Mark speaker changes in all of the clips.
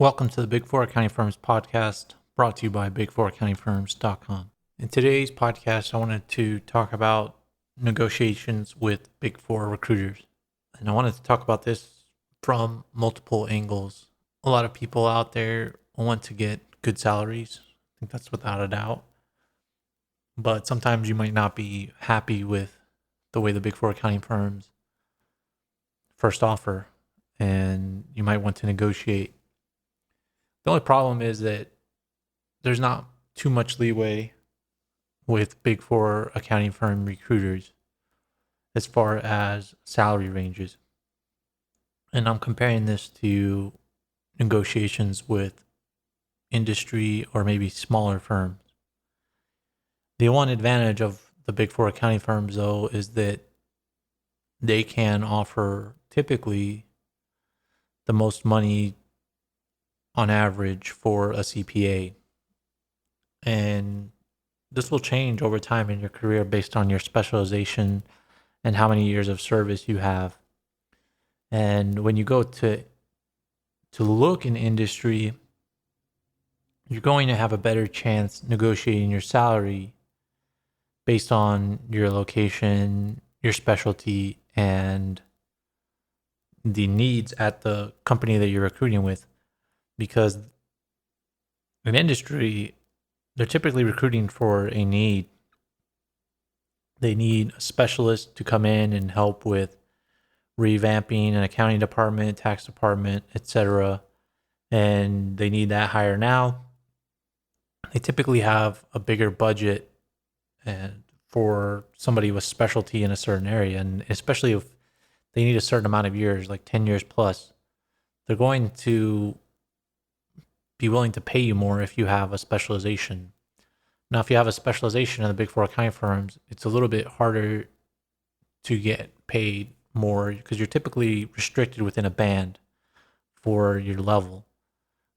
Speaker 1: Welcome to the Big Four Accounting Firms podcast, brought to you by big4accountingfirms.com. In today's podcast, I wanted to talk about negotiations with Big Four recruiters. And I wanted to talk about this from multiple angles. A lot of people out there want to get good salaries. I think that's without a doubt. But sometimes you might not be happy with the way the Big Four accounting firms first offer, and you might want to negotiate. The only problem is that there's not too much leeway with Big Four accounting firm recruiters as far as salary ranges. And I'm comparing this to negotiations with industry or maybe smaller firms. The one advantage of the Big Four accounting firms, though, is that they can offer typically the most money on average for a CPA. And this will change over time in your career based on your specialization and how many years of service you have. And when you go to look in industry, you're going to have a better chance negotiating your salary based on your location, your specialty, and the needs at the company that you're recruiting with. Because in industry, they're typically recruiting for a need. They need a specialist to come in and help with revamping an accounting department, tax department, etc. And they need that hire now. They typically have a bigger budget and for somebody with specialty in a certain area, and especially if they need a certain amount of years, like 10 years plus, they're going to be willing to pay you more if you have a specialization. Now, if you have a specialization in the Big Four accounting firms, it's a little bit harder to get paid more because you're typically restricted within a band for your level.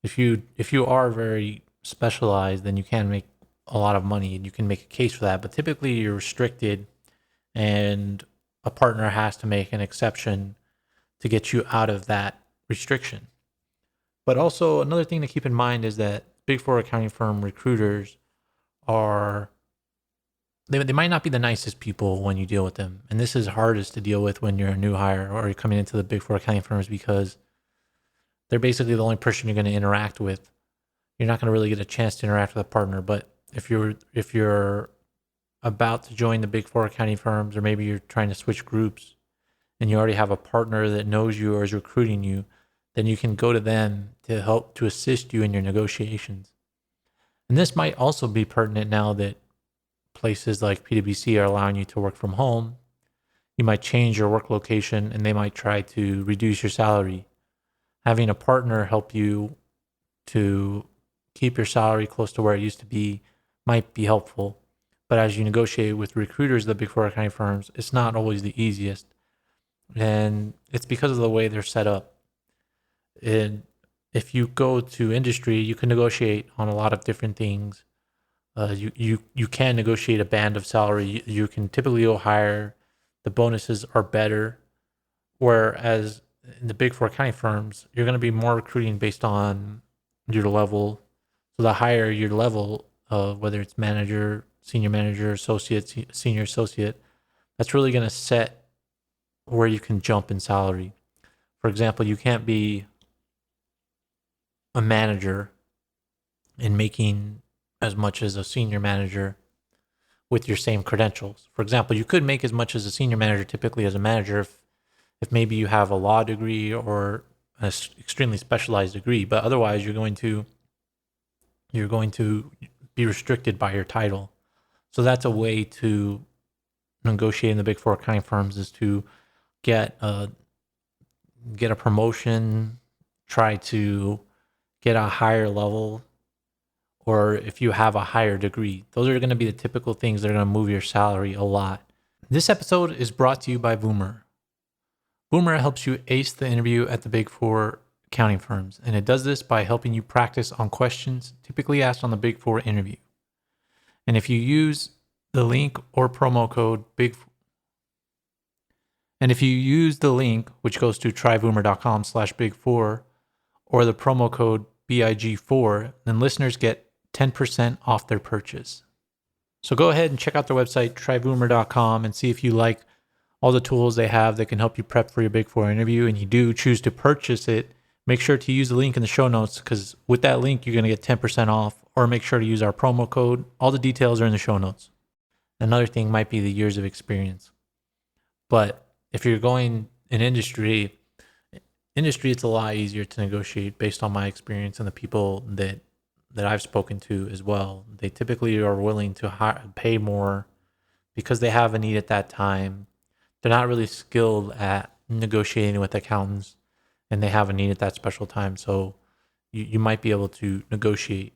Speaker 1: If you are very specialized, then you can make a lot of money and you can make a case for that. But typically you're restricted, and a partner has to make an exception to get you out of that restriction. But also another thing to keep in mind is that Big Four accounting firm recruiters they might not be the nicest people when you deal with them. And this is hardest to deal with when you're a new hire or you're coming into the Big Four accounting firms, because they're basically the only person you're going to interact with. You're not going to really get a chance to interact with a partner. But if you're about to join the Big Four accounting firms, or maybe you're trying to switch groups and you already have a partner that knows you or is recruiting you, then you can go to them to help to assist you in your negotiations. And this might also be pertinent now that places like PwC are allowing you to work from home. You might change your work location and they might try to reduce your salary. Having a partner help you to keep your salary close to where it used to be might be helpful. But as you negotiate with recruiters, the Big Four accounting firms, it's not always the easiest. And it's because of the way they're set up. And if you go to industry, you can negotiate on a lot of different things. You can negotiate a band of salary. You can typically go higher. The bonuses are better. Whereas in the Big Four accounting firms, you're going to be more recruiting based on your level. So the higher your level, whether it's manager, senior manager, associate, senior associate, that's really going to set where you can jump in salary. For example, you can't be a manager and making as much as a senior manager with your same credentials. For example, you could make as much as a senior manager typically as a manager if maybe you have a law degree or an extremely specialized degree, but otherwise you're going to be restricted by your title. So that's a way to negotiate in the Big Four accounting firms, is to get a promotion, try to get a higher level, or if you have a higher degree. Those are going to be the typical things that are going to move your salary a lot. This episode is brought to you by Boomer. Boomer helps you ace the interview at the Big Four accounting firms, and it does this by helping you practice on questions typically asked on the Big Four interview. And if you use the link or promo code And if you use the link, which goes to tryboomer.com/big4, or the promo code BIG4, then listeners get 10% off their purchase. So go ahead and check out their website, tryboomer.com, and see if you like all the tools they have that can help you prep for your Big Four interview, and you do choose to purchase it. Make sure to use the link in the show notes, because with that link, you're going to get 10% off, or make sure to use our promo code. All the details are in the show notes. Another thing might be the years of experience. But if you're going in industry, it's a lot easier to negotiate based on my experience and the people that I've spoken to as well. They typically are willing to pay more because they have a need at that time. They're not really skilled at negotiating with accountants, and they have a need at that special time. So you might be able to negotiate.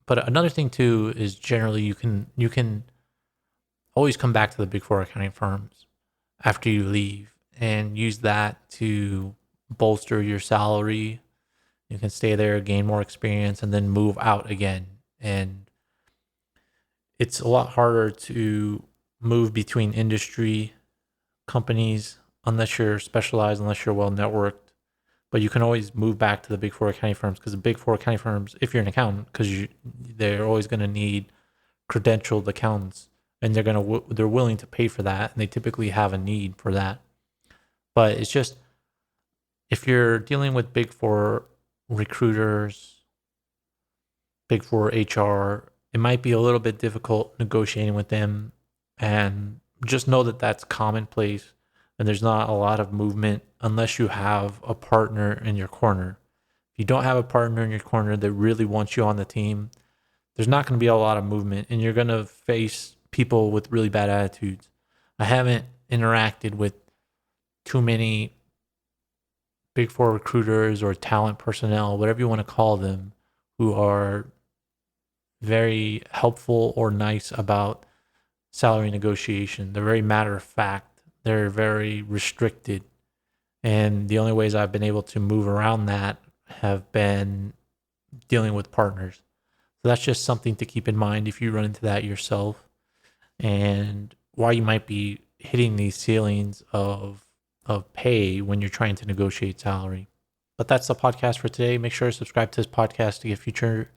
Speaker 1: But another thing too is generally you can always come back to the Big Four accounting firms after you leave and use that to bolster your salary. You can stay there, gain more experience, and then move out again. And it's a lot harder to move between industry companies unless you're specialized, unless you're well networked. But you can always move back to the Big Four accounting firms, because the Big Four accounting firms, if you're an accountant, because they're always going to need credentialed accountants, and they're willing to pay for that, and they typically have a need for that. But it's just, if you're dealing with Big Four recruiters, Big Four HR, it might be a little bit difficult negotiating with them. And just know that that's commonplace, and there's not a lot of movement unless you have a partner in your corner. If you don't have a partner in your corner that really wants you on the team, there's not going to be a lot of movement, and you're going to face people with really bad attitudes. I haven't interacted with too many Big Four recruiters or talent personnel, whatever you want to call them, who are very helpful or nice about salary negotiation. They're very matter of fact. They're very restricted. And the only ways I've been able to move around that have been dealing with partners. So that's just something to keep in mind if you run into that yourself, and why you might be hitting these ceilings of pay when you're trying to negotiate salary. But that's the podcast for today. Make sure to subscribe to this podcast to get future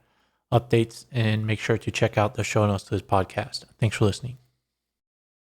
Speaker 1: updates, and make sure to check out the show notes to this podcast. Thanks for listening.